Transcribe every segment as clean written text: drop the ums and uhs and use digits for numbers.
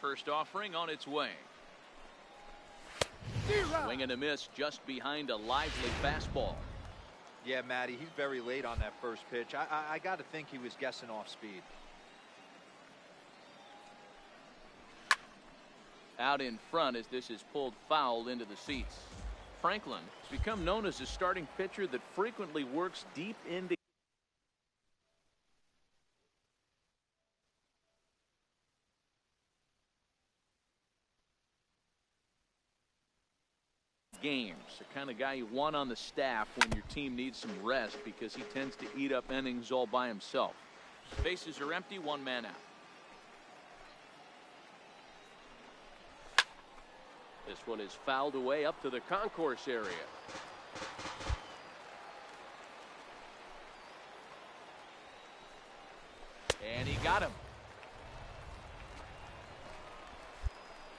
First offering on its way. Swing and a miss just behind a lively fastball. Yeah, Matty, he's very late on that first pitch. I got to think he was guessing off speed. Out in front as this is pulled foul into the seats. Franklin has become known as a starting pitcher that frequently works deep into games. The kind of guy you want on the staff when your team needs some rest because he tends to eat up innings all by himself. Bases are empty, one man out. This one is fouled away up to the concourse area. And he got him.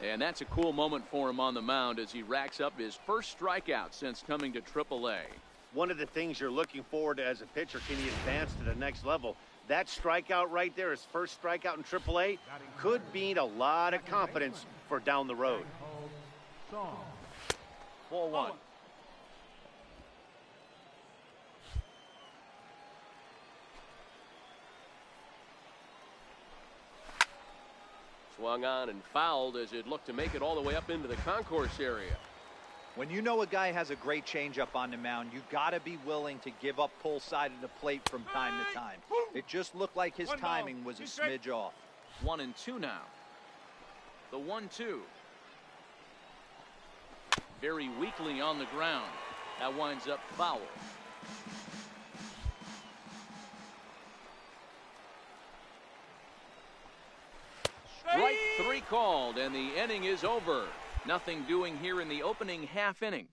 And that's a cool moment for him on the mound as he racks up his first strikeout since coming to AAA. One of the things you're looking forward to as a pitcher, can he advance to the next level? That strikeout right there, his first strikeout in AAA, could mean a lot of confidence for down the road. Ball one. Swung on and fouled as it looked to make it all the way up into the concourse area. When you know a guy has a great changeup on the mound, you got to be willing to give up pull side of the plate from time to time. It just looked like his timing was a smidge off. 1-2 now. The 1-2. Very weakly on the ground. That winds up foul. Strike three called, and the inning is over. Nothing doing here in the opening half inning.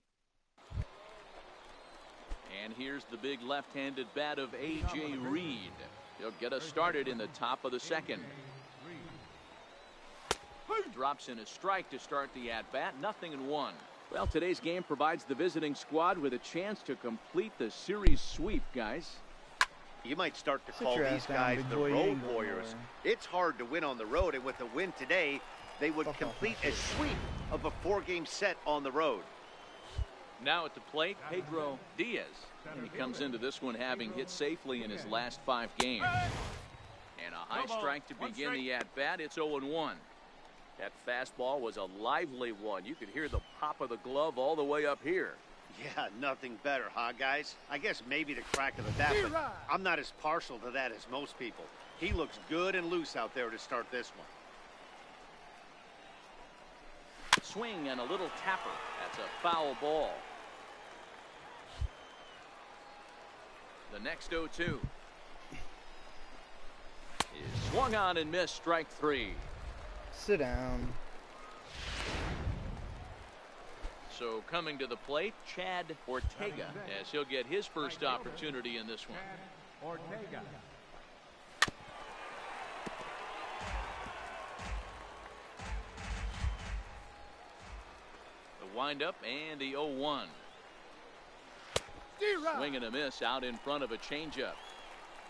And here's the big left-handed bat of A.J. Reed. He'll get us started in the top of the second. Drops in a strike to start the at-bat. 0-1. Well, today's game provides the visiting squad with a chance to complete the series sweep, guys. You might start to call these guys the road warriors. It's hard to win on the road, and with a win today, they would complete a sweep of a 4-game set on the road. Now at the plate, Pedro Diaz. And he comes into this one having hit safely in his last 5 games. And a high strike to begin the at-bat. It's 0-1. That fastball was a lively one. You could hear the pop of the glove all the way up here. Yeah, nothing better, huh, guys? I guess maybe the crack of the bat, but I'm not as partial to that as most people. He looks good and loose out there to start this one. Swing and a little tapper. That's a foul ball. The next 0-2 is swung on and missed. Strike 3. Sit down. So coming to the plate, Chad Ortega, as he'll get his first opportunity in this one. Ortega. The windup and the 0-1. Swing and a miss out in front of a changeup.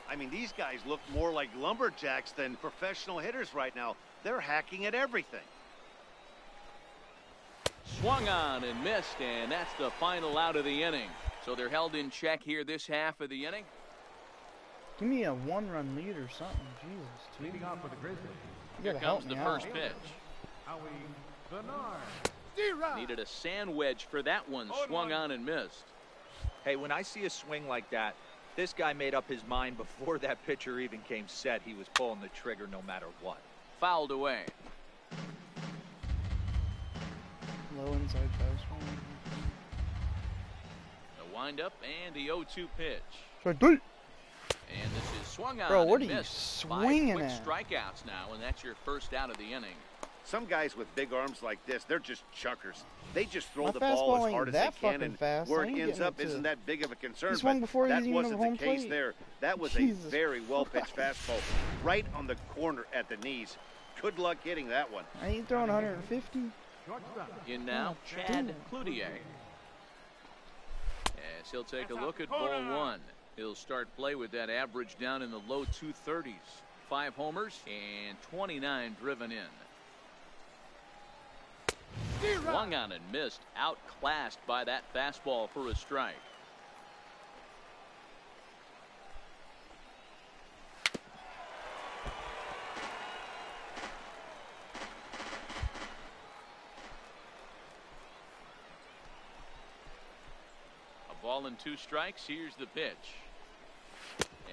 I mean, these guys look more like lumberjacks than professional hitters right now. They're hacking at everything. Swung on and missed, and that's the final out of the inning. So they're held in check here this half of the inning. Give me a 1-run lead or something. Jesus. Leading off for the Grizzlies. Here comes the first pitch. Howie Bernard. Needed a sand wedge for that one. Swung on and missed. Hey, when I see a swing like that, this guy made up his mind before that pitcher even came set. He was pulling the trigger no matter what. Fouled away. Low inside fastball. The windup and the 0-2 pitch. Strike 3. And this is swung on. Bro, what and are you missed. swinging 5 quick at? strikeouts now, and that's your first out of the inning. Some guys with big arms like this, they're just chuckers. They just throw My the ball fastball as hard ain't as that they can, fucking and fast. where I it ain't ends getting up it to- isn't that big of a concern. He swung but before he that was even wasn't on home the case plate. there. That was Jesus a very well-pitched fastball right on the corner at the knees. Good luck hitting that one. I ain't throwing 150. In now, Chad Cloutier. As he'll take a look at ball 1. He'll start play with that average down in the low 230s. 5 homers and 29 driven in. Swung on and missed. Outclassed by that fastball for a strike. A ball and 2 strikes. Here's the pitch.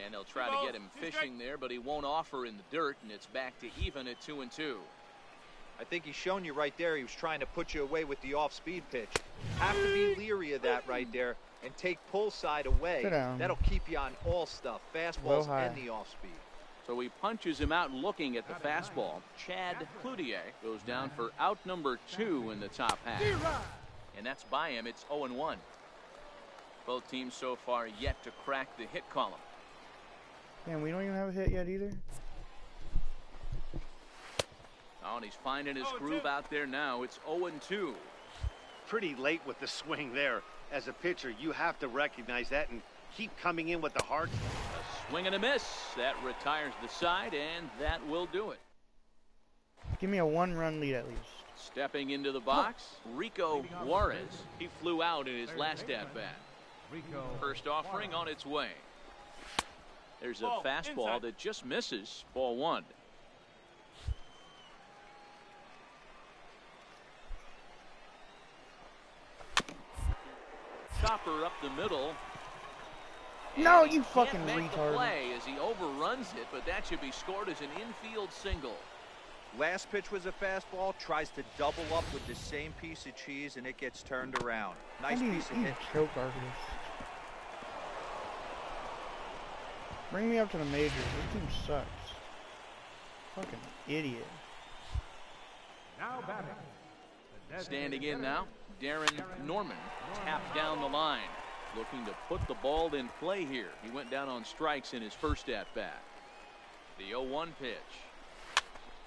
And they'll try to get him fishing there, but he won't offer in the dirt, and it's back to even at 2-2. I think he's shown you right there. He was trying to put you away with the off-speed pitch. Have to be leery of that right there and take pull side away. That'll keep you on all stuff, fastballs and the off-speed. So he punches him out looking at the fastball. Chad Cloutier goes down for out number 2 in the top half. And that's by him. It's 0-1. Both teams so far yet to crack the hit column. Man, we don't even have a hit yet either. Oh, and he's finding his groove out there now. It's 0-2. Pretty late with the swing there. As a pitcher, you have to recognize that and keep coming in with the heart. A swing and a miss. That retires the side, and that will do it. Give me a 1-run lead at least. Stepping into the box, Rico Juarez. He flew out in his last at-bat. First offering on its way. There's a fastball that just misses. Ball 1. Chopper up the middle. No, you fucking retard. Play as he overruns it, but that should be scored as an infield single. Last pitch was a fastball. Tries to double up with the same piece of cheese, and it gets turned around. Nice piece of hit. Choke artist. Bring me up to the majors. This team sucks. Fucking idiot. Now batting. Standing in now, Darren Norman tapped down the line, looking to put the ball in play here. He went down on strikes in his first at-bat. The 0-1 pitch.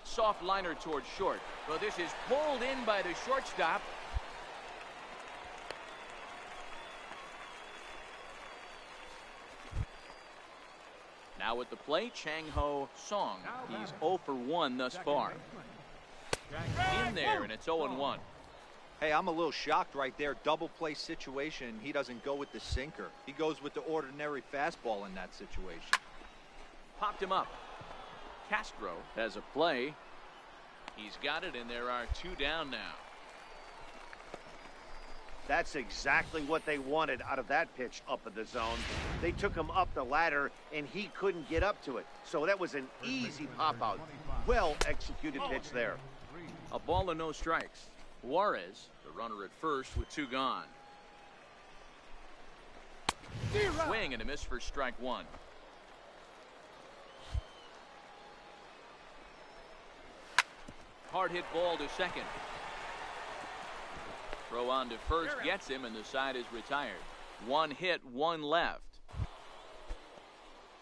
Soft liner towards short. Well, this is pulled in by the shortstop. Now at the plate, Chang-Ho Song. He's 0 for 1 thus far. In there, and it's 0-1. Hey, I'm a little shocked right there. Double play situation. He doesn't go with the sinker. He goes with the ordinary fastball in that situation. Popped him up. Castro has a play. He's got it, and there are 2 down now. That's exactly what they wanted out of that pitch up in the zone. They took him up the ladder, and he couldn't get up to it. So that was an easy pop-out. Well-executed pitch there. A ball and no strikes. Juarez, the runner at first with 2 gone. Swing and a miss for strike 1. Hard hit ball to second. Throw on to first gets him, and the side is retired. 1 hit, 1 left.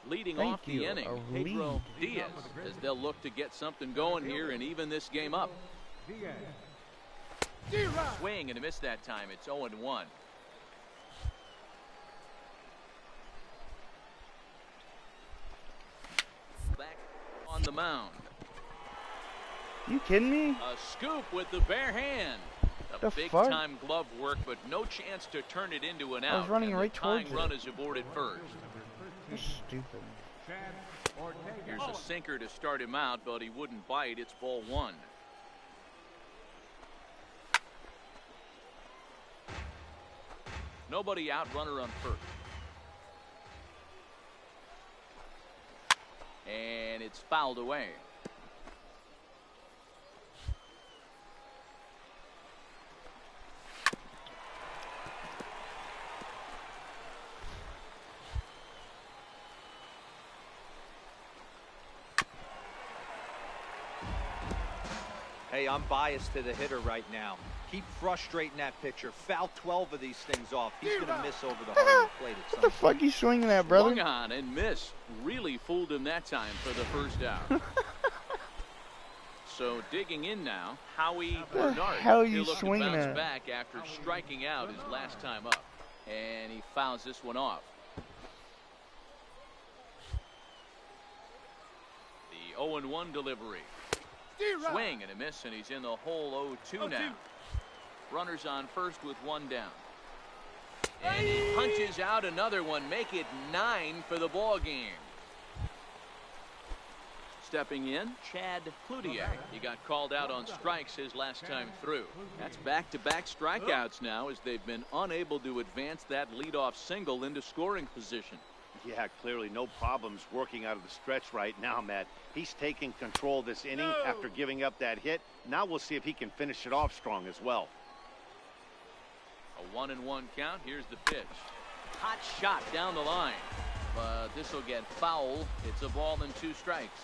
Leading off the inning, Pedro Diaz, as they'll look to get something going here and even this game up. Swing and a miss that time. It's 0-1. Back on the mound. You kidding me? A scoop with the bare hand. A big-time glove work, but no chance to turn it into an out. I was running right towards it. Run is aborted first. That's stupid. Here's a sinker to start him out, but he wouldn't bite. It's ball 1. Nobody out, runner on first. And it's fouled away. Hey, I'm biased to the hitter right now. Keep frustrating that pitcher. Foul 12 of these things off. He's going to miss over the heart of the plate at some What the fuck you swinging at, brother? Swung on and missed. Really fooled him that time for the first out. So digging in now, Howie Bernard. How are you He'll look to swinging bounce at? back after striking out his last time up. And he fouls this one off. The 0-1 delivery. Swing and a miss, and he's in the hole 0-2 now. Runners on first with one down. And he punches out another one. Make it 9 for the ball game. Stepping in, Chad Cloutier. He got called out on strikes his last time through. That's back-to-back strikeouts now as they've been unable to advance that leadoff single into scoring position. Yeah, clearly no problems working out of the stretch right now, Matt. He's taking control of this inning after giving up that hit. Now we'll see if he can finish it off strong as well. A 1-1 count. Here's the pitch. Hot shot down the line. But this will get foul. It's a ball and 2 strikes.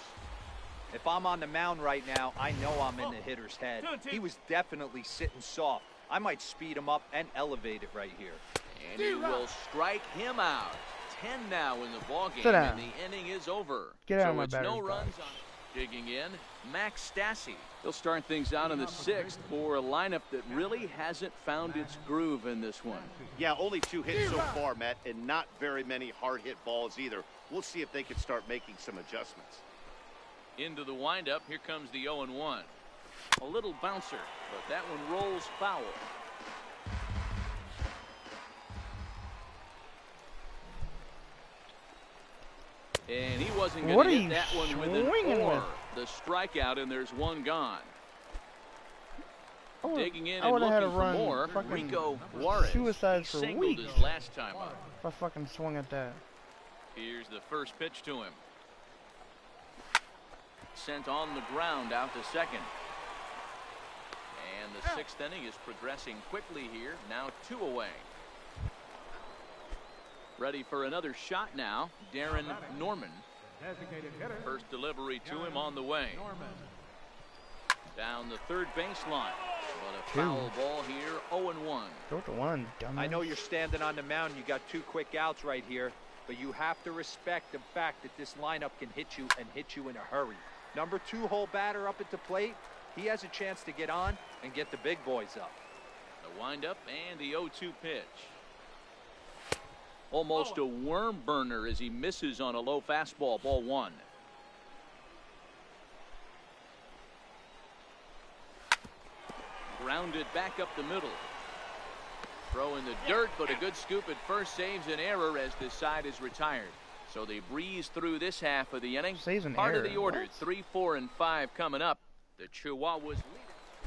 If I'm on the mound right now, I know I'm in the hitter's head. He was definitely sitting soft. I might speed him up and elevate it right here. And he will strike him out. 10 now in the ball game, and the inning is over. Get out of my it's batter's no runs on. Digging in, Max Stassi. He'll start things out in the 6th for a lineup that really hasn't found its groove in this one. Yeah, only 2 hits so far, Matt, and not very many hard hit balls either. We'll see if they can start making some adjustments. Into the windup, here comes the 0-1. A little bouncer, but that one rolls foul. And he wasn't going to hit that one within 4. The strikeout, and there's one gone. Digging in and looking for more, Rico Juarez. Suicide for singled weeks. his last time up. If I fucking swung at that. Here's the first pitch to him. Sent on the ground out to second. And the 6th inning is progressing quickly here. Now 2 away. Ready for another shot now. Darren Norman. First delivery to him on the way. Down the third baseline. But a foul ball here. 0-1. Go to 1, dumbass. I know you're standing on the mound. You got 2 quick outs right here. But you have to respect the fact that this lineup can hit you and hit you in a hurry. Number 2-hole batter up at the plate. He has a chance to get on and get the big boys up. The windup and the 0-2 pitch. Almost a worm burner as he misses on a low fastball. Ball 1. Grounded back up the middle. Throw in the dirt, but a good scoop at first saves an error as this side is retired. So they breeze through this half of the inning. Part of the order. 3, 4, and 5 coming up. The Chihuahuas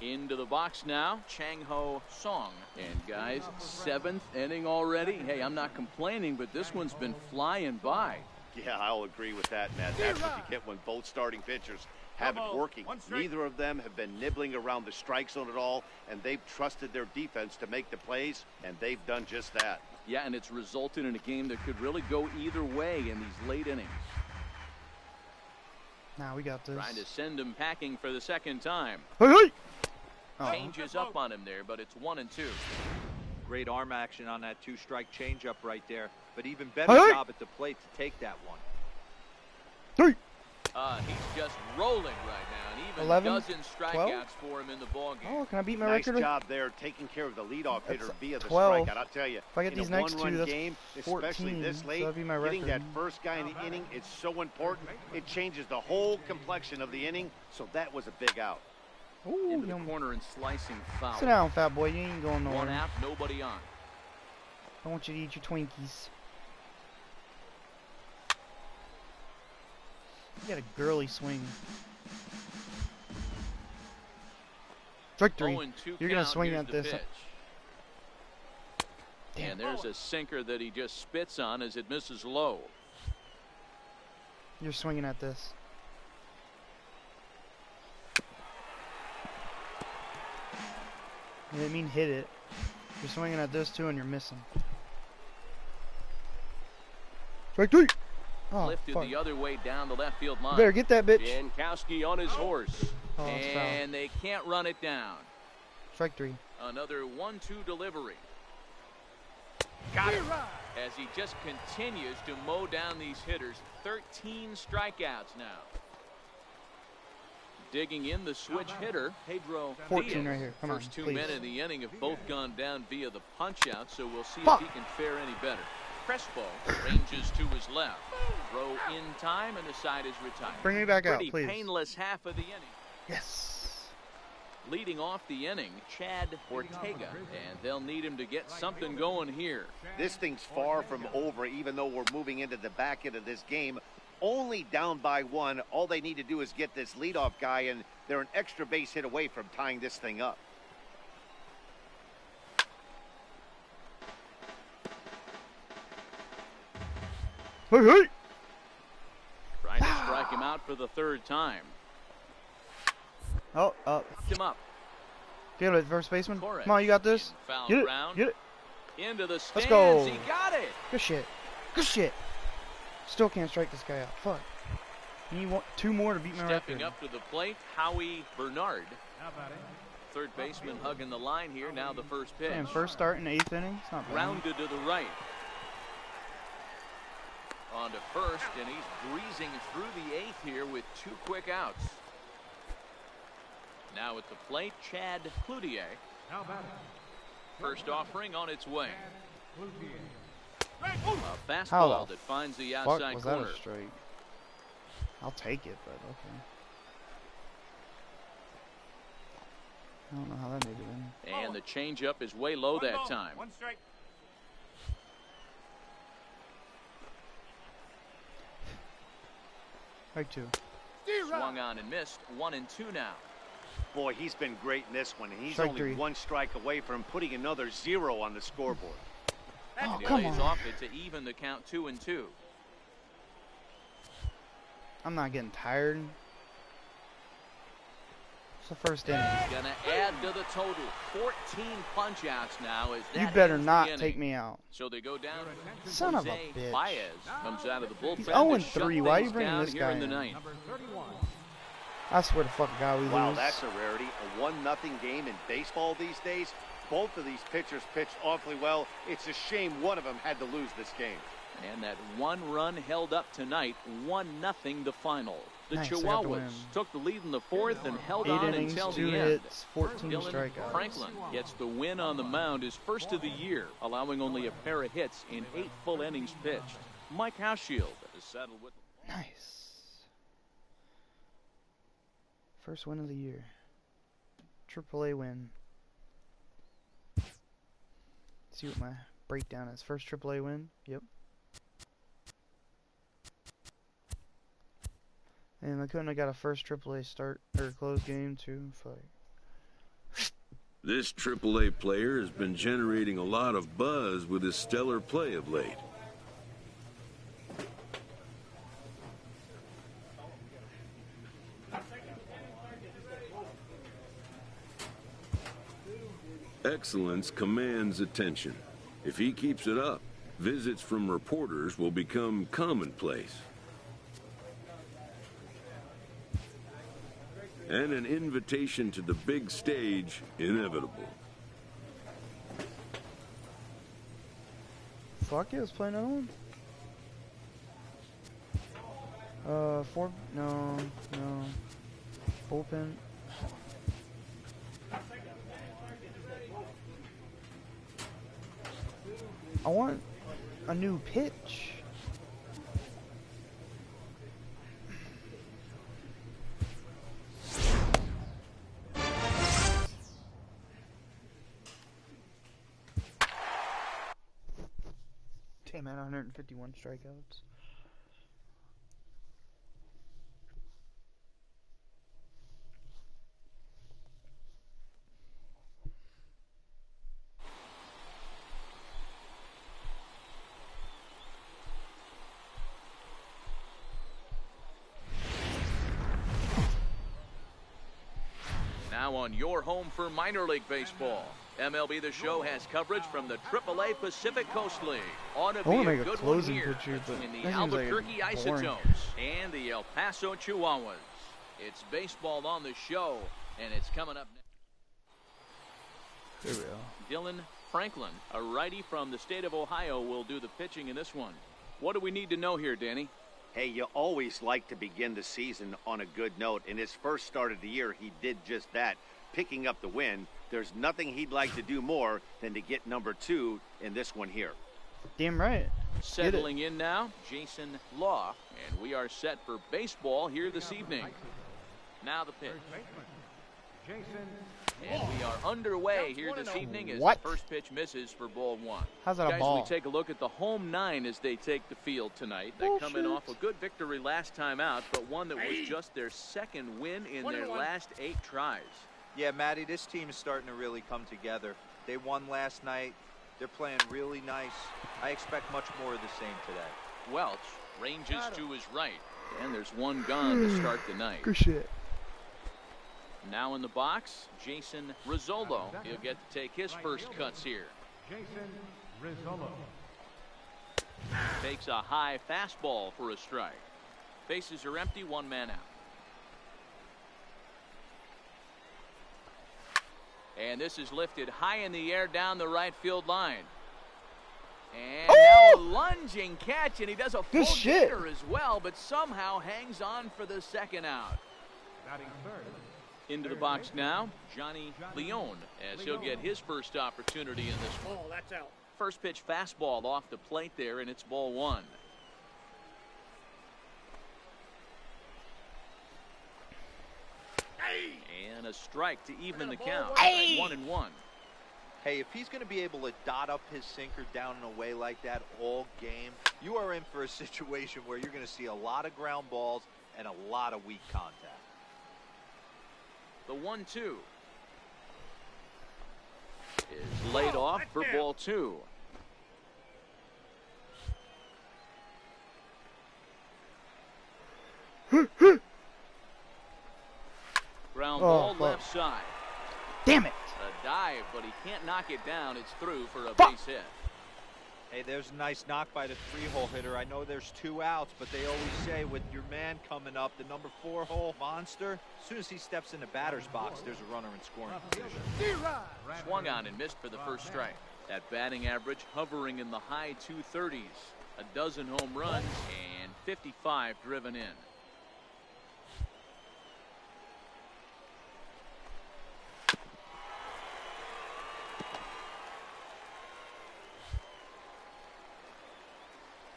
into the box now. Chang-Ho Song. And guys, 7th inning already. Hey, I'm not complaining, but this one's been flying by. Yeah, I'll agree with that, Matt. That's what you get when both starting pitchers have it working. Neither of them have been nibbling around the strike zone at all, and they've trusted their defense to make the plays, and they've done just that. Yeah, and it's resulted in a game that could really go either way in these late innings. Nah, we got this. Trying to send him packing for the 2nd time. Hey! Changes up on him there, but it's 1 and 2. Great arm action on that 2-strike changeup right there. But even better job at the plate to take that one. He's just rolling right now, and even 11, dozen strikeouts for him in the ballgame. Oh, can I beat my nice record? job there, taking care of the leadoff hitter via the 12. strikeout. I'll tell you, If I get in these a next 2, one-run that's game, 14, especially this late, so that'd be my getting record. that first guy in the inning is so important. It changes the whole complexion of the inning, so that was a big out. Ooh, Into the corner and slicing foul. sit down, fat boy. You ain't going nowhere. 1 out, nobody on. I want you to eat your Twinkies. You got a girly swing. Strike 3. You're going to swing at this. Damn. And there's a sinker that he just spits on as it misses low. You're swinging at this. I didn't mean hit it. You're swinging at this too and you're missing. Strike 3. Oh, Lifted the other way down the left field line. Better get that bitch. Jankowski on his horse. Oh, and they can't run it down. Strike 3. Another 1-2 delivery. Got it. As he just continues to mow down these hitters. 13 strikeouts now. Digging in the switch hitter, Pedro 14 Diaz. right here. Come on, First 2 please. men in the inning have both gone down via the punch-out, so we'll see if he can fare any better. Crespo ranges to his left. Throw in time, and the side is retired. Bring me back out, Pretty please. painless half of the inning. Yes. Leading off the inning, Chad Ortega, and they'll need him to get something going here. This thing's far from over, even though we're moving into the back end of this game. Only down by 1. All they need to do is get this leadoff guy, and they're an extra base hit away from tying this thing up. Hey, hey! Trying to strike him out for the 3rd time. Oh, Him up. get it, first baseman. Torres Come on, you got this. Get it, get it. Into the stands. Let's go. He got it. Good shit. Good shit. Still can't strike this guy out. Fuck. You want 2 more to beat my record. Stepping up to the plate, Howie Bernard. Now batting. 3rd baseman hugging the line here. Now the first pitch. Damn, first start in the 8th inning. It's not bad. Rounded to the right. On to first, and he's breezing through the 8th here with 2 quick outs. Now at the plate, Chad Cloutier. Now batting. First offering on its way. Cloutier. A How fastball the that finds the Fuck, outside was corner. that a strike? I'll take it, but okay. I don't know how that made it in. And the changeup is way low that time. 1 strike. Strike 2. Swung on and missed. 1-2 now. Boy, he's been great in this one. He's Strike only 3. 1 strike away from putting another 0 on the scoreboard. Oh, And he come lays on. off it to even the count 2-2. I'm not getting tired. It's the first inning. He's going to add to the total. 14 punch-outs now. As that You better ends the not inning. take me out. So they go down. Son of a Jose bitch. Baez comes out of the bullpen. He's to 0-3. shut Why are you things bringing down this here guy in the in? ninth? Number 31. I swear to fuck God we Wow, lose. that's a rarity. A 1-0 game in baseball these days. Both of these pitchers pitched awfully well. It's a shame one of them had to lose this game. And that 1 run held up tonight. 1-0 the final. The Nice, I got the Chihuahuas win. took the lead in the 4th and held 8 on innings, until 2 the end. hits, 14 Dylan strikeouts. Franklin gets the win on the mound, his first of the year, allowing only a pair of hits in 8 full innings pitched. Mike Hauschild is saddled with. Nice. First win of the year. AAA win. See what my breakdown is. First AAA win. Yep. And I couldn't have got a first AAA start or close game too. Fuck. This AAA player has been generating a lot of buzz with his stellar play of late. Excellence commands attention. If he keeps it up, visits from reporters will become commonplace. And an invitation to the big stage inevitable. Fuck yeah, let's play another one. 4. No. Bullpen. I want a new pitch. Damn, man, 151 strikeouts. Now on your home for minor league baseball. MLB The Show has coverage from the AAA Pacific Coast League. Ought to I be wanna a make a good closing one here picture, but in the that seems like Albuquerque boring. Isotopes and the El Paso Chihuahuas. It's baseball on the show, and it's coming up next. There we go. Dylan Franklin, a righty from the state of Ohio, will do the pitching in this one. What do we need to know here, Danny? Hey, you always like to begin the season on a good note. In his first start of the year, he did just that, picking up the win. There's nothing he'd like to do more than to get number 2 in this one here. Damn right. Settling in now, Jason Law, and we are set for baseball here this evening. Now the pitch. Jason. And we are underway here this evening as What? the first pitch misses for ball one. How's that a Guys, ball? we take a look at the home nine as they take the field tonight. They're coming off a good victory last time out, but one that was just their second win in their last 8 tries. Yeah, Matty, this team is starting to really come together. They won last night. They're playing really nice. I expect much more of the same today. Welch ranges to his right, and there's one gone to start the night. Good shit. Now in the box, Jason Rizzolo. He'll get to take his first cuts here. Jason Rizzolo. Takes a high fastball for a strike. Bases are empty, 1 man out. And this is lifted high in the air down the right field line. And now a lunging catch, and he does a full gator as well, but somehow hangs on for the second out. Batting third. Into the box now, Johnny Leone, as he'll get his first opportunity in this one. Oh, that's out. First pitch fastball off the plate there, and it's ball 1. And a strike to even the count. 1-1. Hey, if he's going to be able to dot up his sinker down and away like that all game, you are in for a situation where you're going to see a lot of ground balls and a lot of weak contact. The 1-2 is laid off for ball 2. Ground ball left side. Damn it. A dive, but he can't knock it down. It's through for a base hit. Hey, there's a nice knock by the 3-hole hitter. I know there's 2 outs, but they always say with your man coming up, the number 4-hole monster, as soon as he steps in the batter's box, there's a runner in scoring position. Swung on and missed for the first strike. That batting average hovering in the high 230s. A dozen home runs and 55 driven in.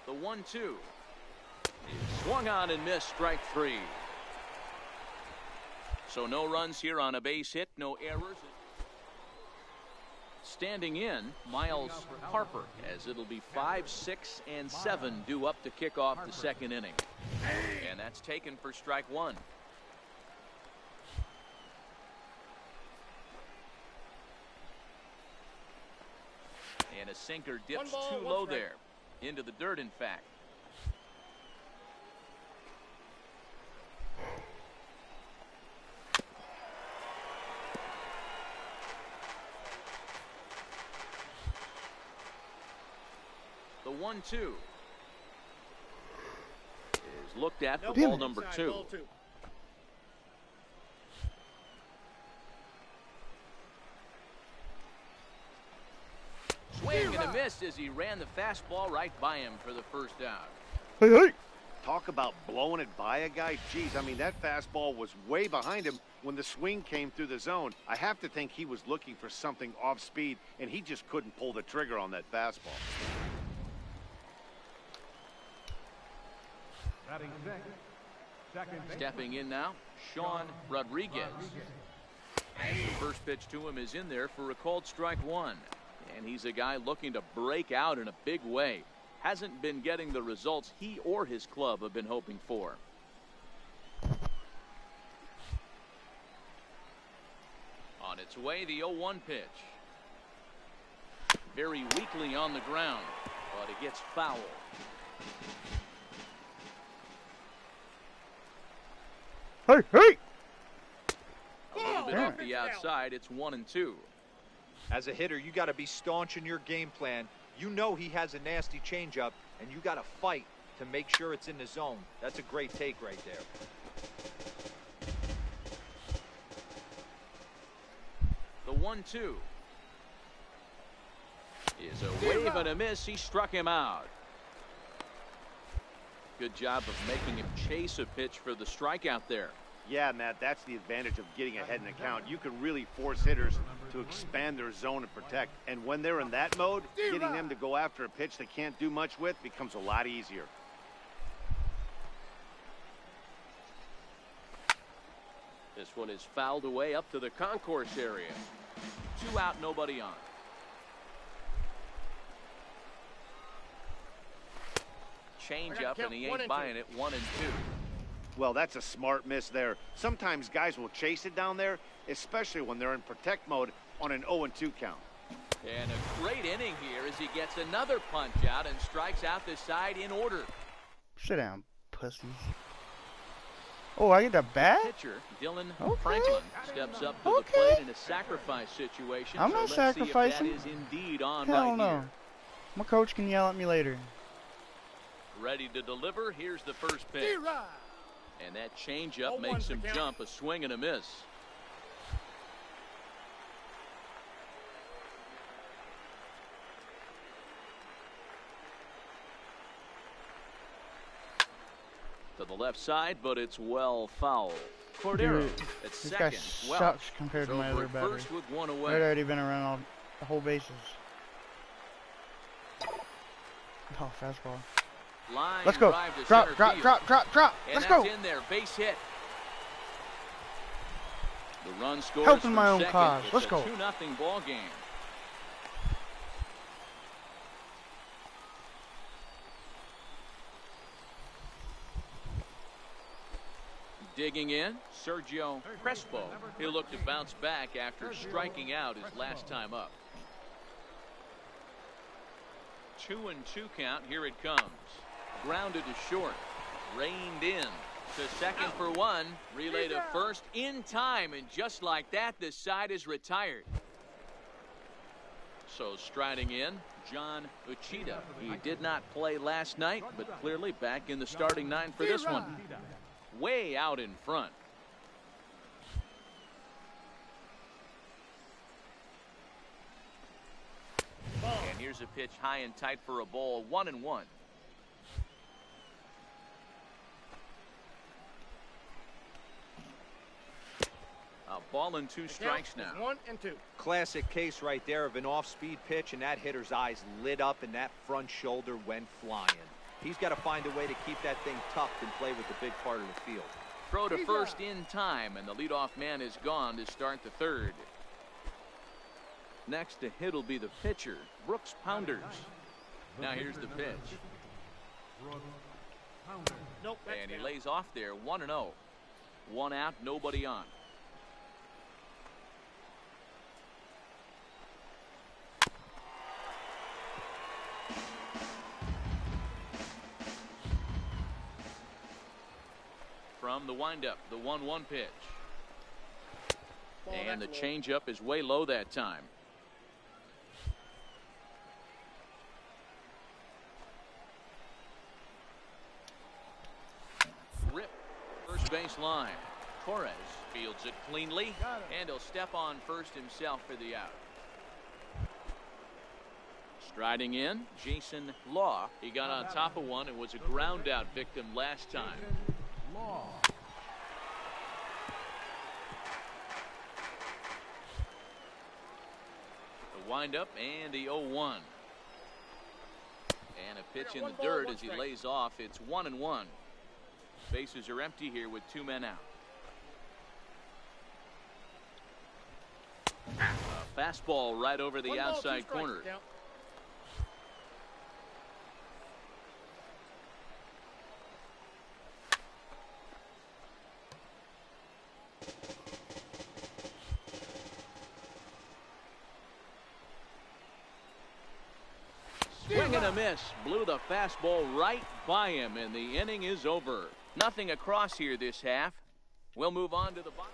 The 1-2 is swung on and missed, strike 3. So no runs here on a base hit, no errors. Standing in, Miles Harper, as it'll be 5, 6, and 7 due up to kick off the second inning. And that's taken for strike 1. And a sinker dips too low there. Into the dirt, in fact. The 1-2 is looked at for ball number 2. Swing and a miss as he ran the fastball right by him for the first out. Hey, hey. Talk about blowing it by a guy. Geez, I mean, that fastball was way behind him when the swing came through the zone. I have to think he was looking for something off speed, and he just couldn't pull the trigger on that fastball. Batting sixth. Second base. Stepping in now, Sean Rodriguez. The first pitch to him is in there for a called strike 1. And he's a guy looking to break out in a big way. Hasn't been getting the results he or his club have been hoping for. On its way, the 0-1 pitch. Very weakly on the ground, but it gets foul. Hey, hey. A little bit off the outside. It's 1-2. As a hitter, you got to be staunch in your game plan. You know he has a nasty changeup, and you got to fight to make sure it's in the zone. That's a great take right there. The 1-2 is a wave and a miss. He struck him out. Good job of making him chase a pitch for the strikeout there. Yeah, Matt, that's the advantage of getting ahead in the count. You can really force hitters to expand their zone and protect. And when they're in that mode, getting them to go after a pitch they can't do much with becomes a lot easier. The This one is fouled away up to the concourse area. 2 out, nobody on. Change up, and he ain't buying it. 1 and 2. Well, that's a smart miss there. Sometimes guys will chase it down there, especially when they're in protect mode on an 0-2 count. And a great inning here as he gets another punch out and strikes out the side in order. Sit down, pussies. Oh, I get the bat? Pitcher Dylan Franklin steps up to the plate in a sacrifice situation. I'm not sacrificing. Let's see if that is indeed on Hell right no. here. My coach can yell at me later. Ready to deliver. Here's the first pitch. And that changeup makes him jump. A swing and a miss. To the left side, but it's well foul. Cordero at This second. guy sucks compared to my other batter. First with 1 away. I'd already been around all the whole bases. Oh, fastball. Line Let's go. drive to Drop. center field. And Let's go. That's in there. Base hit. The run scores Helping from my own second. cause. It's Let's a go. 2-0 ball game. Digging in, Sergio Crespo. He'll look to bounce back after striking out his last time up. 2-2 count. Here it comes. Grounded to short. Reined in to second for 1. Relay to first in time. And just like that, the side is retired. So striding in, John Uchida. He did not play last night, but clearly back in the starting 9 for this one. Way out in front. And here's a pitch high and tight for a ball. 1-1. A ball and 2 strikes now. 1 and 2. Classic case right there of an off-speed pitch, and that hitter's eyes lit up and that front shoulder went flying. He's got to find a way to keep that thing tucked and play with the big part of the field. Throw to first in time, and the leadoff man is gone to start the 3rd. Next to hit will be the pitcher, Brooks Pounders. Now here's the pitch. Nope, And he lays off there, 1-0. 1 out, nobody on. From the windup, the 1-1 pitch. And the changeup is way low that time. Rip, first base line. Torres fields it cleanly, and he'll step on first himself for the out. Striding in, Jason Law. He got on top of one and was a ground out victim last time. The windup and the 0-1. And a pitch in the dirt as he lays off. It's 1-1. Bases are empty here with 2 men out. A fastball right over the outside corner. Swing and a miss. Blew the fastball right by him, and the inning is over. Nothing across here this half. We'll move on to the bottom.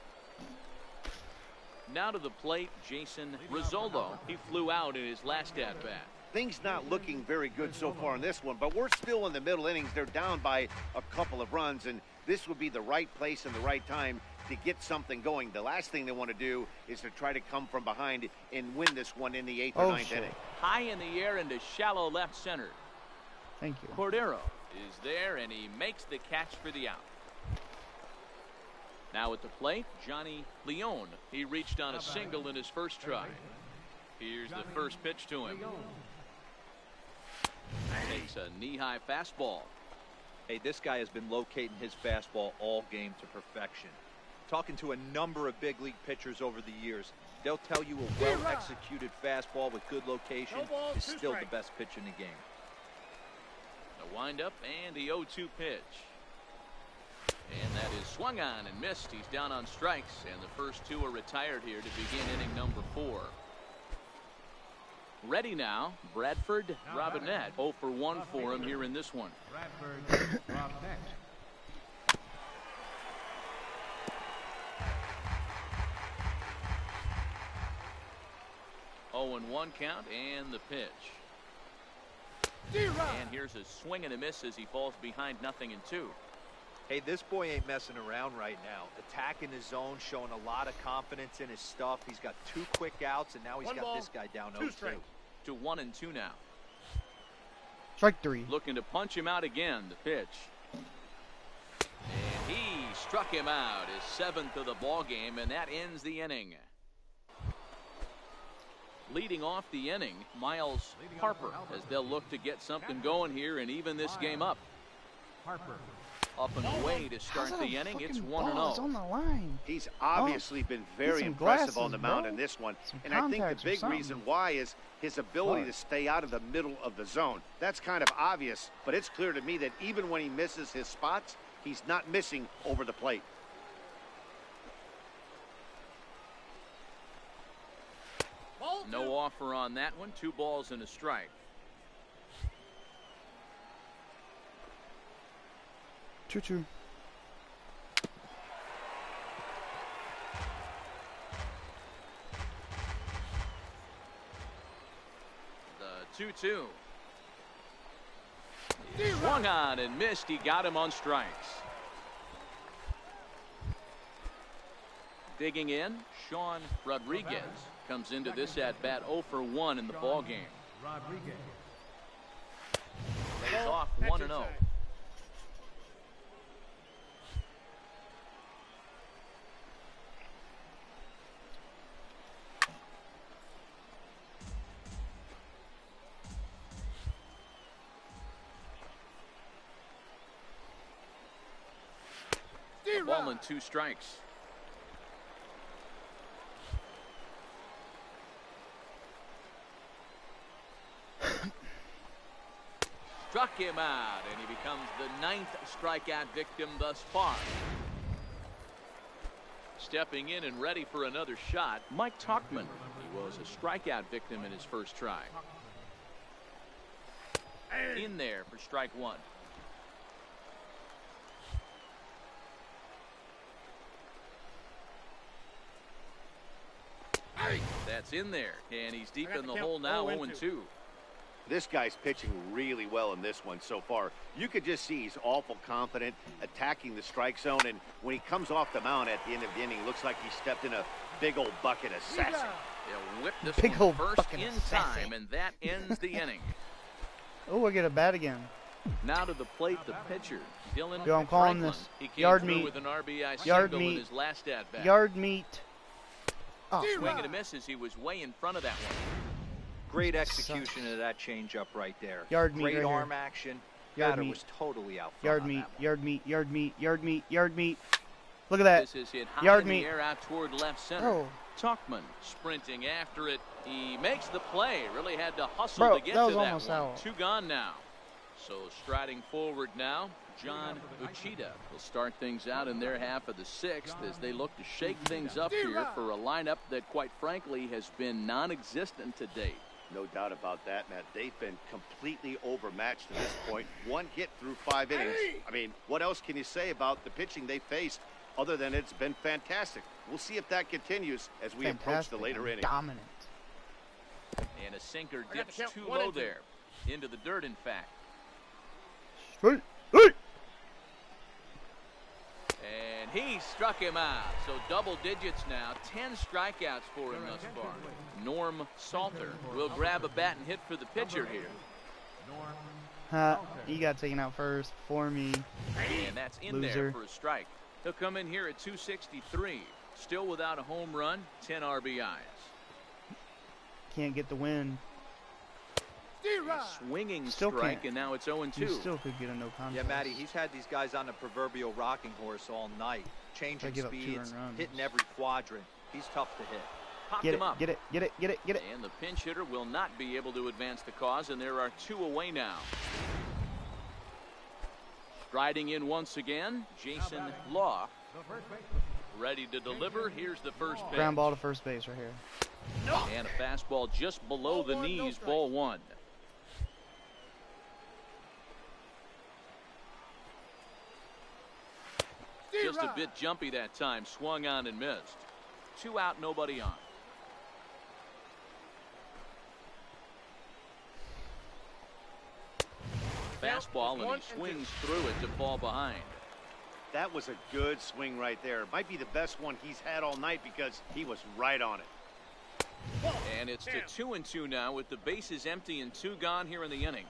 Now to the plate, Jason Rizzolo. He flew out in his last at-bat. Things not looking very good so far in this one, but we're still in the middle innings. They're down by a couple of runs, and this would be the right place and the right time to get something going. The last thing they want to do is to try to come from behind and win this one in the 8th or 9th inning. High in the air into shallow left center. Thank you. Cordero is there, and he makes the catch for the out. Now at the plate, Johnny Leone. He reached on a single in his first try. Here's the first pitch to him. Takes a knee-high fastball. Hey, this guy has been locating his fastball all game to perfection. Talking to a number of big league pitchers over the years, they'll tell you a well-executed fastball with good location is still the best pitch in the game. A windup and the 0-2 pitch. And that is swung on and missed. He's down on strikes, and the first two are retired here to begin inning number 4. Ready now, Bradford Robinette. 0 for 1 for him here in this one. Bradford Robinette. Oh, and 1 count, and the pitch. And here's a swing and a miss as he falls behind 0-2. Hey, this boy ain't messing around right now. Attacking his zone, showing a lot of confidence in his stuff. He's got 2 quick outs, and now he's got this guy down 0-2. To 1-2 now. Strike 3. Looking to punch him out again. The pitch. And he struck him out. His 7th of the ball game, and that ends the inning. Leading off the inning, Miles Harper, as they'll look to get something going here and even this game up. Harper. Up and away to start the inning. It's 1-0. It's on the line. He's obviously been very impressive on the mound in this one. And I think the big reason why is his ability to stay out of the middle of the zone. That's kind of obvious, but it's clear to me that even when he misses his spots, he's not missing over the plate. No offer on that one. 2 balls and a strike. Choo-choo. The 2-2. Swung on and missed. He got him on strikes. Digging in, Sean Rodriguez comes into this at bat 0 for 1 in the ball game. Rodriguez. Lays off 1-0. A ball and 2 strikes. Struck him out, and he becomes the 9th strikeout victim thus far. Stepping in and ready for another shot, Mike Tuchman. He was a strikeout victim in his first try. In there for strike 1. That's in there, and he's deep in the hole now, 0-2. This guy's pitching really well in this one so far. You could just see he's awful confident, attacking the strike zone, and when he comes off the mound at the end of the inning, looks like he stepped in a big old bucket of sassy. He'll whip this one first in time, and that ends the inning. Oh, I get a bat again. Now to the plate, the pitcher, Dylan Yo, I'm calling Franklin. this. He came Yard through meat. with an RBI Yard single meat. in his last at-bat. Yard meat. Oh, Swing and a miss as he was way in front of that one. Great execution of that changeup right there. Yard meat Great right arm here. action. Yard Batter meat. was totally out front Yard on meat, that one. yard meat, yard meat, yard meat, yard meat. Look at that. This is hit high Yard in meat. the air out toward left center. Oh. Tuchman sprinting after it. He makes the play. Really had to hustle Bro, to get that was to that almost one. out. 2 gone now. So striding forward now, John Uchida will start things out in their half of the 6th as they look to shake things up here for a lineup that, quite frankly, has been non-existent to date. No doubt about that, Matt. They've been completely overmatched to this point. 1 hit through 5 innings. I mean, what else can you say about the pitching they faced other than it's been fantastic? We'll see if that continues as we approach the later innings. Dominant. And a sinker dips too low there. Into the dirt, in fact. Straight. Hey! And he struck him out. So double digits now. 10 strikeouts for him thus far. Norm Salter will grab a bat and hit for the pitcher here. He got taken out first for me. And that's in there Loser. for a strike. He'll come in here at 263. Still without a home run, 10 RBIs. Can't get the win. A swinging Still strike, can't. and now it's 0-2. You still could get a no contest. Yeah, Matty, he's had these guys on the proverbial rocking horse all night. Changing speeds, hitting every quadrant. He's tough to hit. Popped Get him it, up. get it, get it, get it, get it. And the pinch hitter will not be able to advance the cause, and there are 2 away now. Striding in once again, Jason Law. Ready to deliver. Here's the first pitch. Ground ball to first base right here. And a fastball just below the knees, ball 1. Just a bit jumpy that time. Swung on and missed. 2 out, nobody on. Fastball, and he swings through it to fall behind. That was a good swing right there. It might be the best one he's had all night because he was right on it. And it's to 2-2 now with the bases empty and 2 gone here in the inning.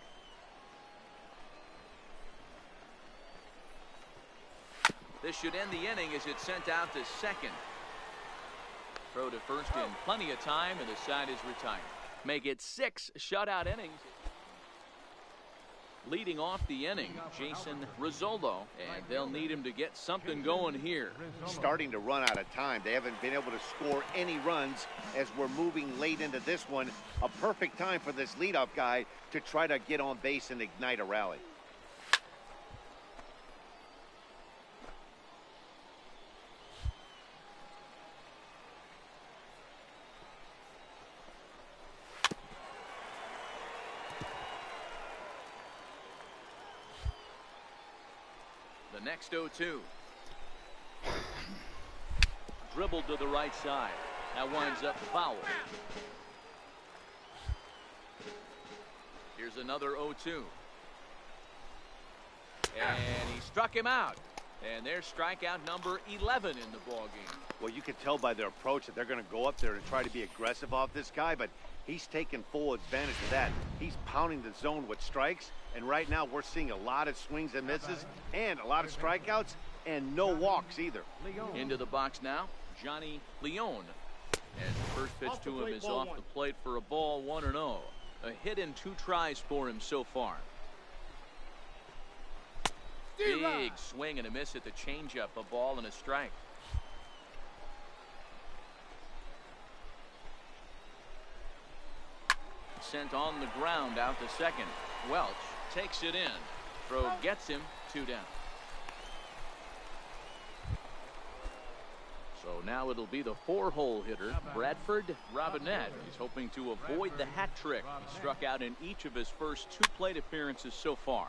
This should end the inning as it's sent out to second. Throw to first in plenty of time, and the side is retired. Make it 6 shutout innings. Leading off the inning, Jason Rizzolo, and they'll need him to get something going here. Starting to run out of time. They haven't been able to score any runs as we're moving late into this one. A perfect time for this leadoff guy to try to get on base and ignite a rally. Next 0-2. Dribbled to the right side. That winds up foul. Here's another 0-2. And he struck him out. And there's strikeout number 11 in the ballgame. Well, you can tell by their approach that they're going to go up there and try to be aggressive off this guy, but he's taking full advantage of that. He's pounding the zone with strikes, and right now we're seeing a lot of swings and misses and a lot of strikeouts and no walks either. Into the box now, Johnny Leone. And the first pitch to him is off the plate for a ball, 1-0. A hit in 2 tries for him so far. Big swing and a miss at the changeup, a ball and a strike. Sent on the ground out to second. Welch takes it in. Throw gets him, 2 down. So now it'll be the 4-hole hitter, Bradford Robinette. He's hoping to avoid the hat trick. He struck out in each of his first 2 plate appearances so far.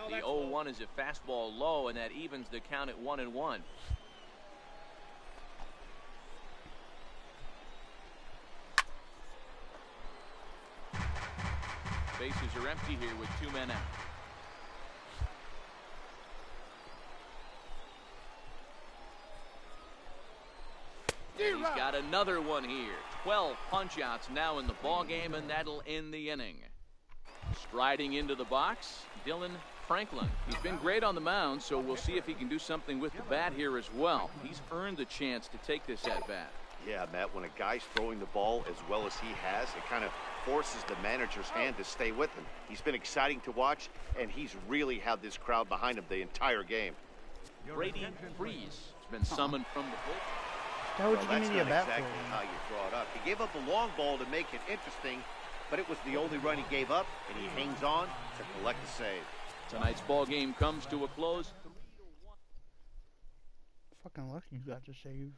The 0-1 is a fastball low, and that evens the count at 1-1. Bases are empty here with 2 men out. And he's got another one here. 12 punch-outs now in the ball game, and that'll end the inning. Striding into the box, Dylan Franklin. He's been great on the mound, so we'll see if he can do something with the bat here as well. He's earned the chance to take this at-bat. Yeah, Matt, when a guy's throwing the ball as well as he has, it kind of forces the manager's hand to stay with him. He's been exciting to watch, and he's really had this crowd behind him the entire game. Brady Freeze has been summoned from the bullpen. How would you give me a bat exactly for? how you draw it up. He gave up a long ball to make it interesting, but it was the only run he gave up, and he hangs on to collect the save. Tonight's ball game comes to a close. Fucking lucky you got to save.